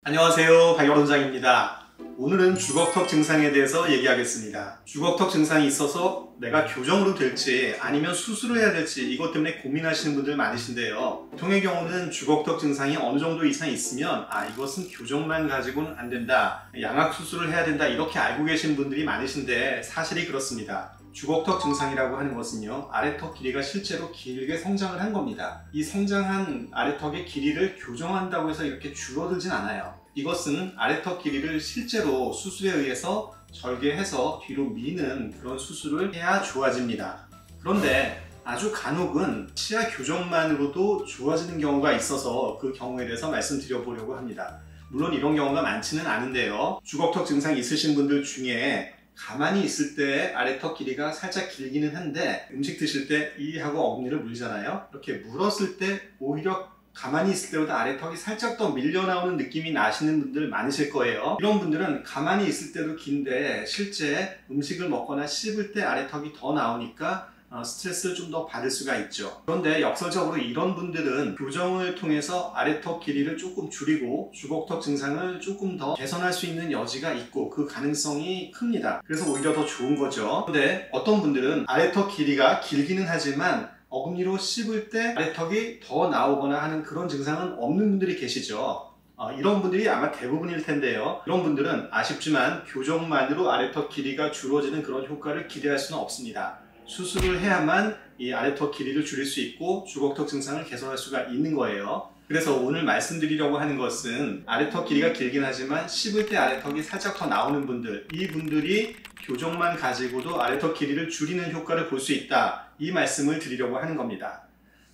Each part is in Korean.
안녕하세요, 박열원장입니다. 오늘은 주걱턱 증상에 대해서 얘기하겠습니다. 주걱턱 증상이 있어서 내가 교정으로 될지 아니면 수술을 해야 될지 이것 때문에 고민하시는 분들 많으신데요. 보통의 경우는 주걱턱 증상이 어느 정도 이상 있으면 이것은 교정만 가지고는 안 된다, 양악 수술을 해야 된다, 이렇게 알고 계신 분들이 많으신데 사실이 그렇습니다. 주걱턱 증상이라고 하는 것은요, 아래턱 길이가 실제로 길게 성장을 한 겁니다. 이 성장한 아래턱의 길이를 교정한다고 해서 이렇게 줄어들진 않아요. 이것은 아래턱 길이를 실제로 수술에 의해서 절개해서 뒤로 미는 그런 수술을 해야 좋아집니다. 그런데 아주 간혹은 치아 교정만으로도 좋아지는 경우가 있어서 그 경우에 대해서 말씀드려보려고 합니다. 물론 이런 경우가 많지는 않은데요, 주걱턱 증상이 있으신 분들 중에 가만히 있을 때 아래턱 길이가 살짝 길기는 한데 음식 드실 때 이하고 어금니를 물잖아요. 이렇게 물었을 때 오히려 가만히 있을 때보다 아래턱이 살짝 더 밀려 나오는 느낌이 나시는 분들 많으실 거예요. 이런 분들은 가만히 있을 때도 긴데 실제 음식을 먹거나 씹을 때 아래턱이 더 나오니까 스트레스를 좀 더 받을 수가 있죠. 그런데 역설적으로 이런 분들은 교정을 통해서 아래턱 길이를 조금 줄이고 주걱턱 증상을 조금 더 개선할 수 있는 여지가 있고 그 가능성이 큽니다. 그래서 오히려 더 좋은 거죠. 그런데 어떤 분들은 아래턱 길이가 길기는 하지만 어금니로 씹을 때 아래턱이 더 나오거나 하는 그런 증상은 없는 분들이 계시죠. 이런 분들이 아마 대부분일 텐데요. 이런 분들은 아쉽지만 교정만으로 아래턱 길이가 줄어지는 그런 효과를 기대할 수는 없습니다. 수술을 해야만 이 아래턱 길이를 줄일 수 있고 주걱턱 증상을 개선할 수가 있는 거예요. 그래서 오늘 말씀드리려고 하는 것은 아래턱 길이가 길긴 하지만 씹을 때 아래턱이 살짝 더 나오는 분들, 이분들이 교정만 가지고도 아래턱 길이를 줄이는 효과를 볼 수 있다, 이 말씀을 드리려고 하는 겁니다.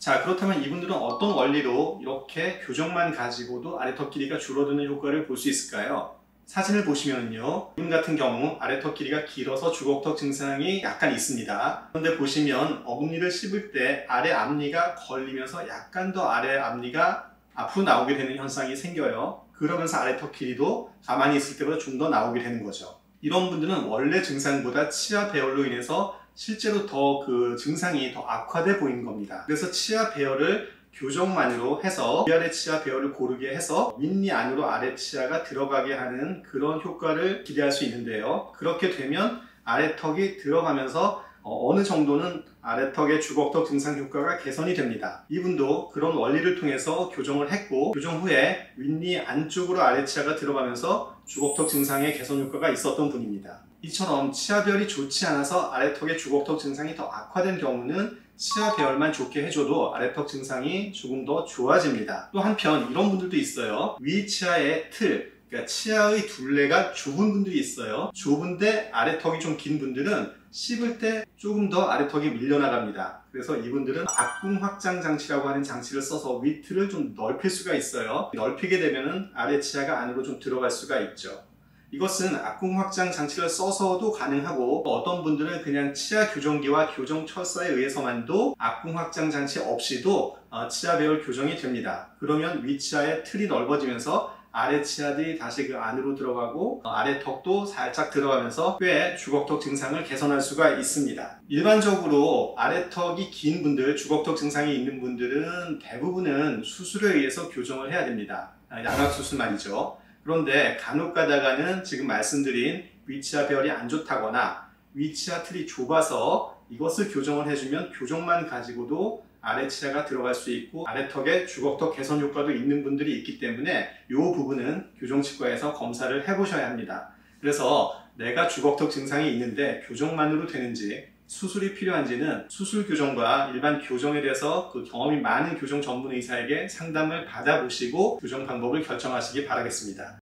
자, 그렇다면 이분들은 어떤 원리로 이렇게 교정만 가지고도 아래턱 길이가 줄어드는 효과를 볼 수 있을까요? 사진을 보시면요, 이분 같은 경우 아래턱 길이가 길어서 주걱턱 증상이 약간 있습니다. 그런데 보시면 어금니를 씹을 때 아래 앞니가 걸리면서 약간 더 아래 앞니가 앞으로 나오게 되는 현상이 생겨요. 그러면서 아래턱 길이도 가만히 있을 때보다 좀 더 나오게 되는 거죠. 이런 분들은 원래 증상보다 치아 배열로 인해서 실제로 더 그 증상이 더 악화돼 보이는 겁니다. 그래서 치아 배열을 교정만으로 해서 위아래 치아 배열을 고르게 해서 윗니 안으로 아래 치아가 들어가게 하는 그런 효과를 기대할 수 있는데요. 그렇게 되면 아래턱이 들어가면서 어느 정도는 아래턱의 주걱턱 증상 효과가 개선이 됩니다. 이분도 그런 원리를 통해서 교정을 했고, 교정 후에 윗니 안쪽으로 아래 치아가 들어가면서 주걱턱 증상의 개선 효과가 있었던 분입니다. 이처럼 치아배열이 좋지 않아서 아래턱의 주걱턱 증상이 더 악화된 경우는 치아 배열만 좋게 해줘도 아래턱 증상이 조금 더 좋아집니다. 또 한편 이런 분들도 있어요. 위 치아의 틀, 그러니까 치아의 둘레가 좁은 분들이 있어요. 좁은데 아래턱이 좀 긴 분들은 씹을 때 조금 더 아래턱이 밀려나갑니다. 그래서 이분들은 악궁 확장 장치라고 하는 장치를 써서 위틀을 좀 넓힐 수가 있어요. 넓히게 되면 아래 치아가 안으로 좀 들어갈 수가 있죠. 이것은 악궁 확장 장치를 써서도 가능하고, 어떤 분들은 그냥 치아 교정기와 교정 철사에 의해서만도 악궁 확장 장치 없이도 치아 배열 교정이 됩니다. 그러면 위치아의 틀이 넓어지면서 아래 치아들이 다시 그 안으로 들어가고 아래 턱도 살짝 들어가면서 꽤 주걱턱 증상을 개선할 수가 있습니다. 일반적으로 아래턱이 긴 분들, 주걱턱 증상이 있는 분들은 대부분은 수술에 의해서 교정을 해야 됩니다. 양악 수술 말이죠. 그런데 간혹 가다가는 지금 말씀드린 위치아 배열이 안 좋다거나 위치아 틀이 좁아서 이것을 교정을 해주면 교정만 가지고도 아래 치아가 들어갈 수 있고 아래턱에 주걱턱 개선 효과도 있는 분들이 있기 때문에 이 부분은 교정치과에서 검사를 해보셔야 합니다. 그래서 내가 주걱턱 증상이 있는데 교정만으로 되는지 수술이 필요한지는 수술 교정과 일반 교정에 대해서 그 경험이 많은 교정 전문 의사에게 상담을 받아보시고 교정 방법을 결정하시기 바라겠습니다.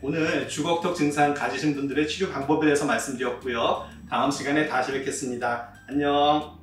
오늘 주걱턱 증상 가지신 분들의 치료 방법에 대해서 말씀드렸고요. 다음 시간에 다시 뵙겠습니다. 안녕.